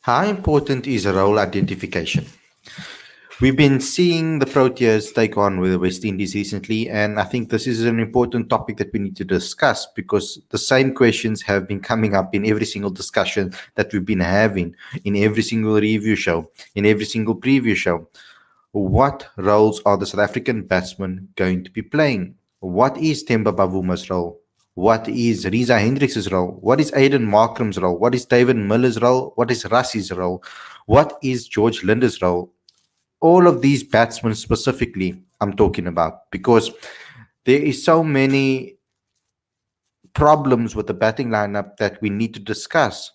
How important is role identification? We've been seeing the Proteas take on with the West Indies recently, and I think this is an important topic that we need to discuss because the same questions have been coming up in every single discussion that we've been having, in every single review show, in every single preview show. What roles are the South African batsmen going to be playing? What is Temba Bavuma's role? What is Riza Hendricks' role? What is Aiden Markram's role? What is David Miller's role? What is Rassi's role? What is George Linder's role? All of these batsmen specifically I'm talking about, because there is so many problems with the batting lineup that we need to discuss.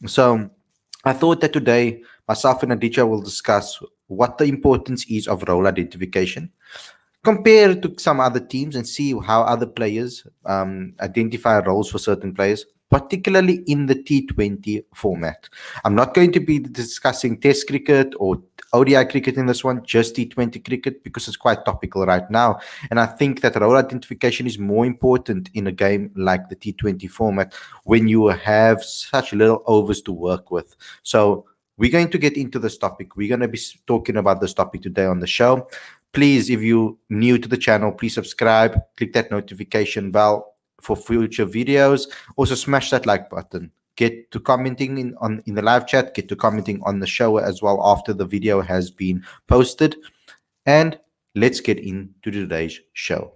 So I thought that today myself and Aditya will discuss what the importance is of role identification, compare it to some other teams, and see how other players identify roles for certain players, particularly in the T20 format. I'm not going to be discussing Test cricket or ODI cricket in this one, just T20 cricket, because it's quite topical right now. And I think that role identification is more important in a game like the T20 format when you have such little overs to work with. So we're going to get into this topic. We're going to be talking about this topic today on the show. Please, if you're new to the channel, please subscribe, click that notification bell for future videos. Also, smash that like button. Get to commenting in the live chat. Get to commenting on the show as well after the video has been posted. And let's get into today's show.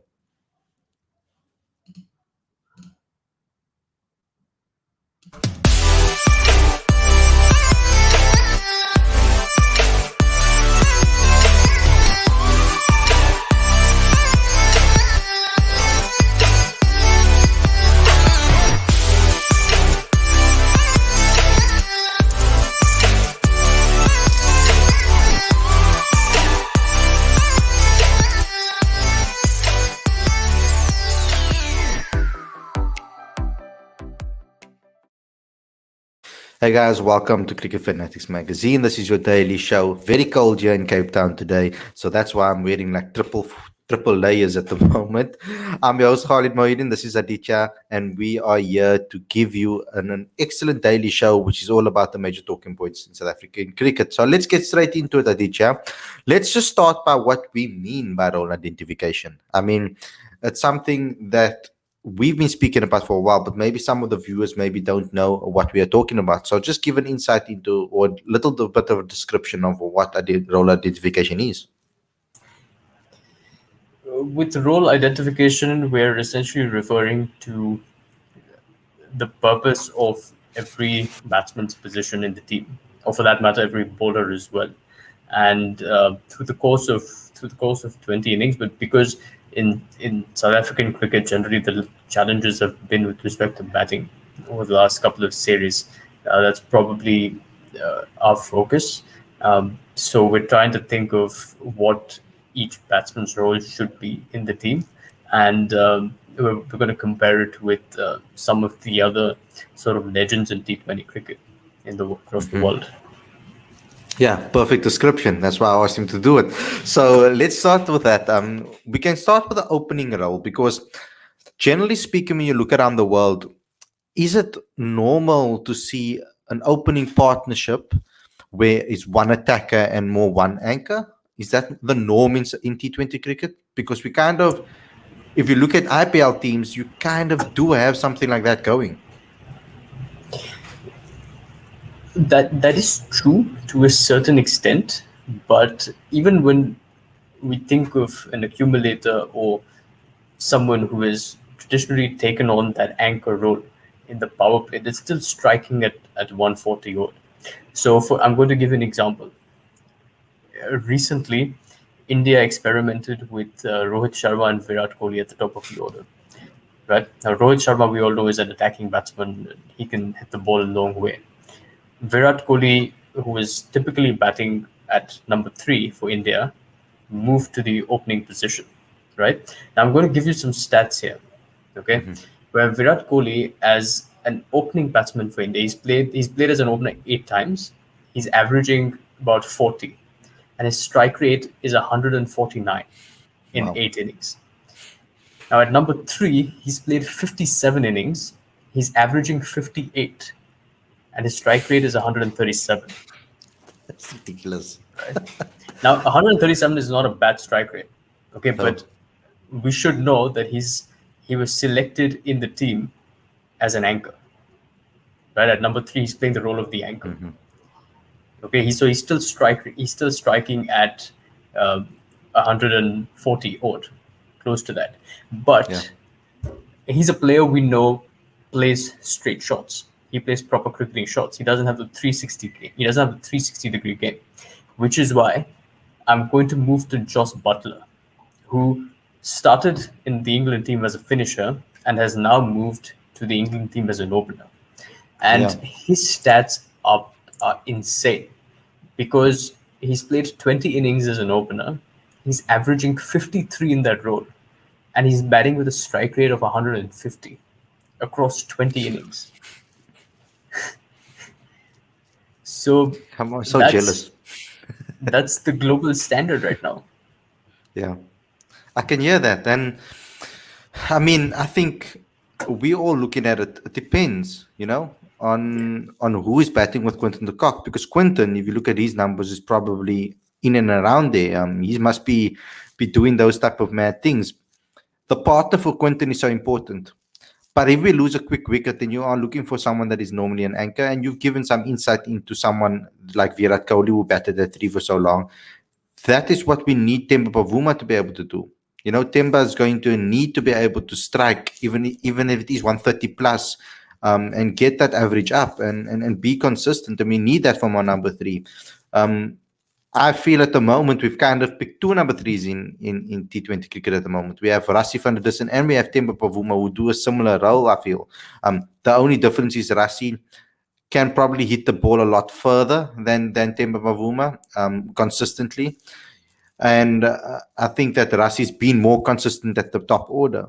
Hey guys, welcome to Cricket Fanatics Magazine. This is your daily show. Very cold here in Cape Town today, so that's why I'm wearing like triple layers at the moment. I'm your host Khalid. This is Aditya, and we are here to give you an excellent daily show, which is all about the major talking points in South African cricket. So let's get straight into it, Aditya. Let's just start by what we mean by role identification. I mean, it's something that we've been speaking about for a while, but maybe some of the viewers maybe don't know what we are talking about. So just give an insight into, or a little bit of a description of what role identification is. With role identification, we're essentially referring to the purpose of every batsman's position in the team, or for that matter, every bowler as well. And through the course of 20 innings, but because in South African cricket, generally the challenges have been with respect to batting over the last couple of series. That's probably our focus. So we're trying to think of what each batsman's role should be in the team, and we're going to compare it with some of the other sort of legends in T20 cricket across the world. Yeah, perfect description. That's why I asked him to do it. So let's start with that. We can start with the opening role, because generally speaking, when you look around the world, is it normal to see an opening partnership where it's one attacker and more one anchor? Is that the norm in T20 cricket? Because we kind of, if you look at IPL teams, you kind of do have something like that going. That is true to a certain extent, but even when we think of an accumulator or someone who has traditionally taken on that anchor role in the power play, they're still striking at 140 odd. So I'm going to give an example. Recently, India experimented with Rohit Sharma and Virat Kohli at the top of the order. Right now, Rohit Sharma, we all know, is an attacking batsman. He can hit the ball a long way. Virat Kohli, who is typically batting at number 3 for India, moved to the opening position. Right now, I'm going to give you some stats here. Okay, where Virat Kohli, as an opening batsman for India, he's played as an opener 8 times. He's averaging about 40, and his strike rate is 149 in 8 innings. Now at number 3, he's played 57 innings. He's averaging 58, and his strike rate is 137. That's ridiculous. Right? Now, 137 is not a bad strike rate. Okay, No. but we should know that he was selected in the team as an anchor. Right, at number 3, he's playing the role of the anchor. Okay, he's still striking at 140 odd, close to that. But he's a player we know plays straight shots. He plays proper cricketing shots. He doesn't have the 360 game. He doesn't have the 360-degree game, which is why I'm going to move to Joss Butler, who started in the England team as a finisher and has now moved to the England team as an opener. And his stats are insane because he's played 20 innings as an opener. He's averaging 53 in that role, and he's batting with a strike rate of 150 across 20 innings. So I'm so jealous. That's the global standard right now. Yeah, I can hear that. And I mean, I think we're all looking at it. It depends, on who is batting with Quinton de Kock. Because Quinton, if you look at his numbers, is probably in and around there. He must be doing those type of mad things. The partner for Quinton is so important. But if we lose a quick wicket, then you are looking for someone that is normally an anchor, and you've given some insight into someone like Virat Kohli, who batted at 3 for so long. That is what we need Temba Bavuma to be able to do. Temba is going to need to be able to strike, even if it is 130 plus, and get that average up and be consistent. And we need that from our number 3. I feel at the moment we've kind of picked 2 number 3s in T20 cricket at the moment. We have Rassie van der Dussen and we have Temba Bavuma, who do a similar role, I feel. The only difference is Rassie can probably hit the ball a lot further than Temba Bavuma consistently. And I think that Rassie's been more consistent at the top order.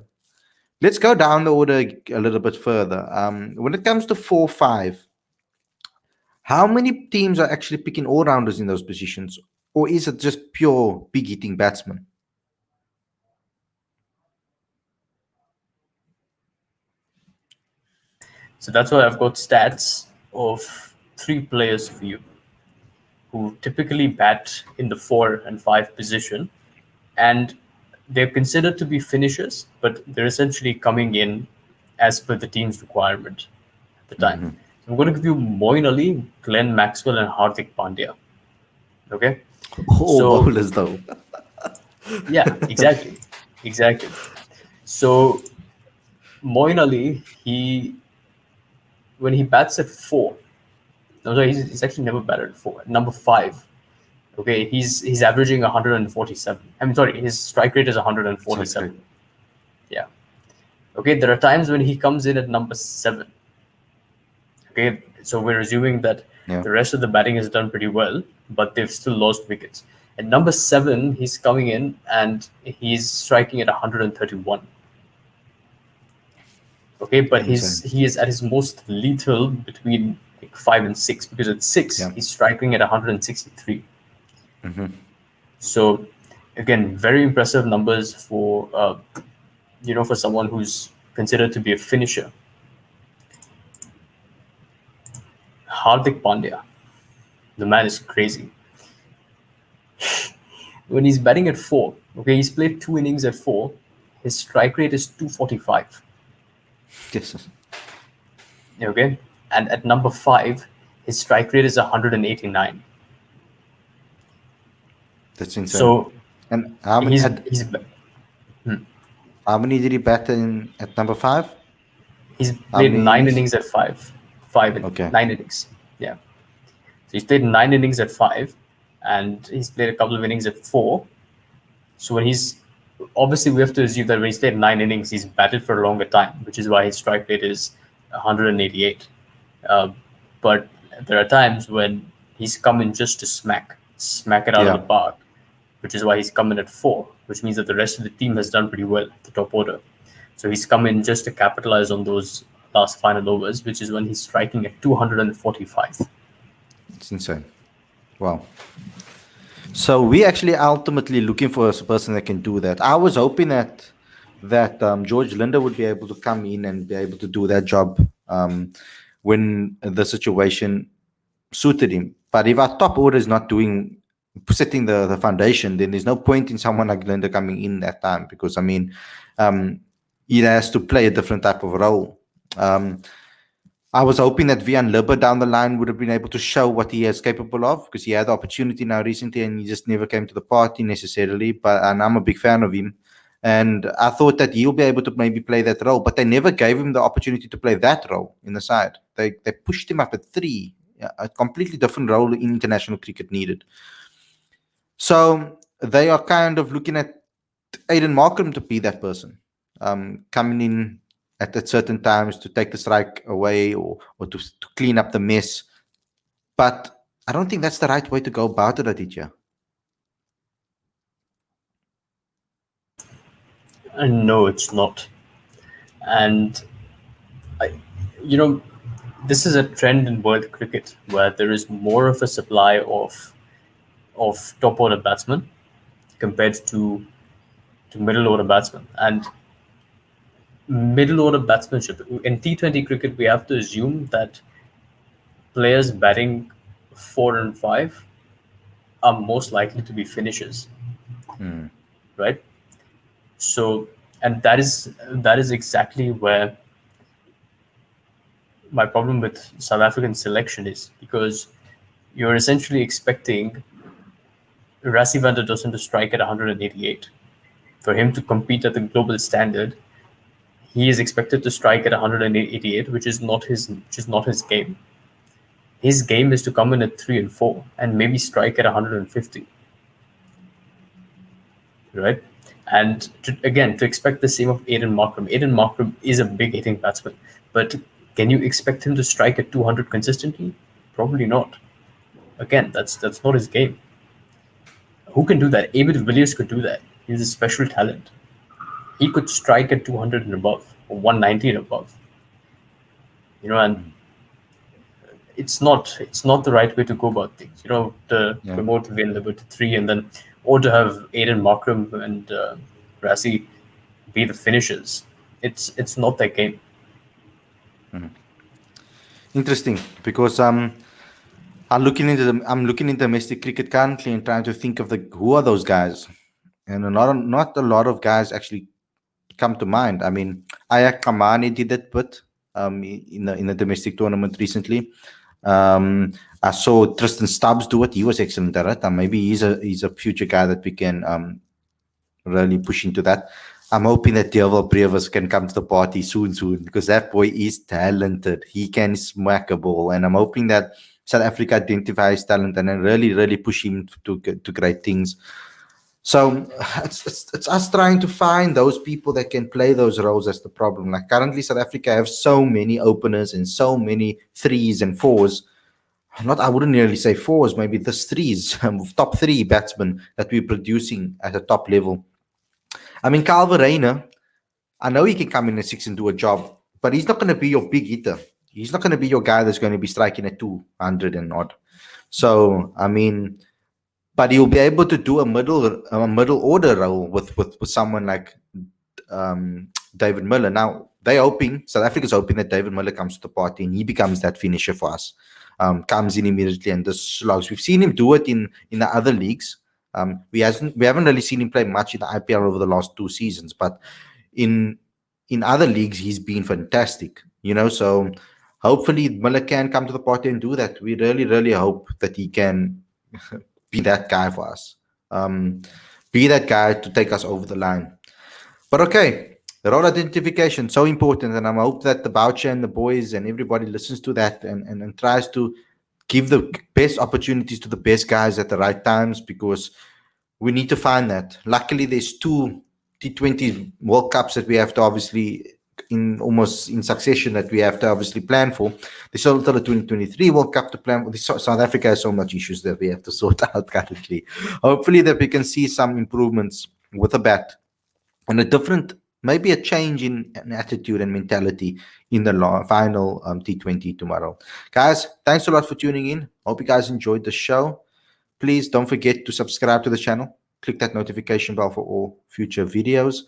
Let's go down the order a little bit further. When it comes to 4-5, how many teams are actually picking all-rounders in those positions? Or is it just pure big-hitting batsmen? So that's why I've got stats of 3 players for you who typically bat in the 4 and 5 position. And they're considered to be finishers, but they're essentially coming in as per the team's requirement at the time. So I'm going to give you Moeen Ali, Glenn Maxwell, and Hardik Pandya. Okay? Bowlers though. Yeah, exactly. So Moeen Ali, when he bats at 4, he's actually never batted at 4. At number 5, okay, he's averaging 147. I'm sorry, his strike rate is 147. Yeah. Okay, there are times when he comes in at number 7. Okay, so we're assuming that the rest of the batting is done pretty well, but they've still lost wickets. At number 7, he's coming in and he's striking at 131. Okay, but he is at his most lethal between 5 and 6, because at 6 he's striking at 163. So again, very impressive numbers for for someone who's considered to be a finisher. Hardik Pandya, the man is crazy. When he's batting at 4, okay, he's played 2 innings at 4. His strike rate is 245. Yes. Okay, and at number 5, his strike rate is 189. That's insane. So, and how many? How many did he bat at number 5? He's played 9 innings at 5. 9 innings. Yeah. So he's played 9 innings at 5, and he's played a couple of innings at 4. So when obviously we have to assume that when he's played 9 innings, he's batted for a longer time, which is why his strike rate is 188. But there are times when he's come in just to smack it out of the park, which is why he's come in at 4, which means that the rest of the team has done pretty well at the top order. So he's come in just to capitalize on those last final overs, which is when he's striking at 245. It's insane. Wow. So we're actually ultimately looking for a person that can do that. I was hoping that George Linder would be able to come in and be able to do that job when the situation suited him. But if our top order is not setting the foundation, then there's no point in someone like Linda coming in that time, because I mean, he has to play a different type of role. I was hoping that Vian Libber down the line would have been able to show what he is capable of, because he had the opportunity now recently and he just never came to the party necessarily. And I'm a big fan of him. And I thought that he'll be able to maybe play that role, but they never gave him the opportunity to play that role in the side. They pushed him up at 3, a completely different role in international cricket needed. So they are kind of looking at Aiden Markham to be that person, coming in at certain times to take the strike away or to clean up the mess. But I don't think that's the right way to go about it, Aditya. No, it's not. And this is a trend in world cricket where there is more of a supply of top order batsmen compared to middle order batsmen. And middle order batsmanship in T20 cricket, we have to assume that players batting 4 and 5 are most likely to be finishers, right? So, and that is exactly where my problem with South African selection is, because you're essentially expecting Rassie van der Dussen to strike at 188. For him to compete at the global standard, he is expected to strike at 188, which is not his game. His game is to come in at 3 and 4 and maybe strike at 150, right? And to expect the same of Aiden Markram. Aiden Markram is a big hitting batsman, but can you expect him to strike at 200 consistently? Probably not. Again, that's not his game. Who can do that? Abid Villiers could do that. He's a special talent. He could strike at 200 and above, or 190 and above. And it's not the right way to go about things. To promote Vian Libber to 3 and then, or to have Aiden Markram and Rassie be the finishers. It's not their game. Interesting, because I'm looking into domestic cricket currently and trying to think of who are those guys, and not a lot of guys actually come to mind. I mean, Ayak Kamani did that bit in the domestic tournament recently. I saw Tristan Stubbs do it. He was excellent at it. And maybe he's a future guy that we can really push into that. I'm hoping that Dewald Brewers can come to the party soon, because that boy is talented. He can smack a ball, and I'm hoping that South Africa identifies talent and then really, really push him to great things. So it's us trying to find those people that can play those roles. That's the problem. Like currently, South Africa have so many openers and so many 3s and 4s. I wouldn't really say 4s, maybe the 3s, top 3 batsmen that we're producing at a top level. I mean, Calvin Rayner, I know he can come in at 6 and do a job, but he's not going to be your big hitter. He's not going to be your guy that's going to be striking at 200 and odd. So, I mean, but he'll be able to do a middle order role with someone like David Miller. Now, South Africa's hoping that David Miller comes to the party and he becomes that finisher for us. Comes in immediately and just slugs. We've seen him do it in the other leagues. We haven't really seen him play much in the IPL over the last 2 seasons, but in other leagues he's been fantastic. So hopefully Miller can come to the party and do that. We really, really hope that he can be that guy for us. Be that guy to take us over the line. But okay, the role identification, so important, and I hope that the Boucher and the boys and everybody listens to that and tries to give the best opportunities to the best guys at the right times, because we need to find that. Luckily, there's 2 T20 World Cups that we have to obviously, almost in succession, that we have to obviously plan for. There's still the 2023 World Cup to plan for. South Africa has so much issues that we have to sort out currently. Hopefully that we can see some improvements with a bat and maybe a change in attitude and mentality in the final T20 tomorrow. Guys, thanks a lot for tuning in. Hope you guys enjoyed the show. Please don't forget to subscribe to the channel. click that notification bell for all future videos.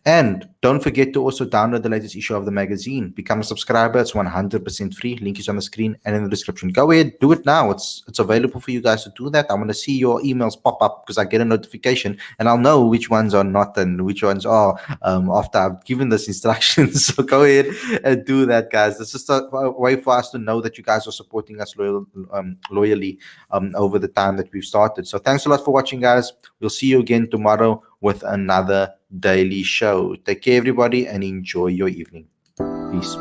And don't forget to also download the latest issue of the magazine. Become a subscriber. It's 100% free. Link is on the screen and in the description. Go ahead, do it now. It's available for you guys to do that. I want to see your emails pop up because I get a notification and I'll know which ones are not and which ones are after I've given this instructions. So go ahead and do that, guys. This is a way for us to know that you guys are supporting us loyally over the time that we've started. So thanks a lot for watching, guys. We'll see you again tomorrow with another daily show. Take care, everybody, and enjoy your evening. Peace.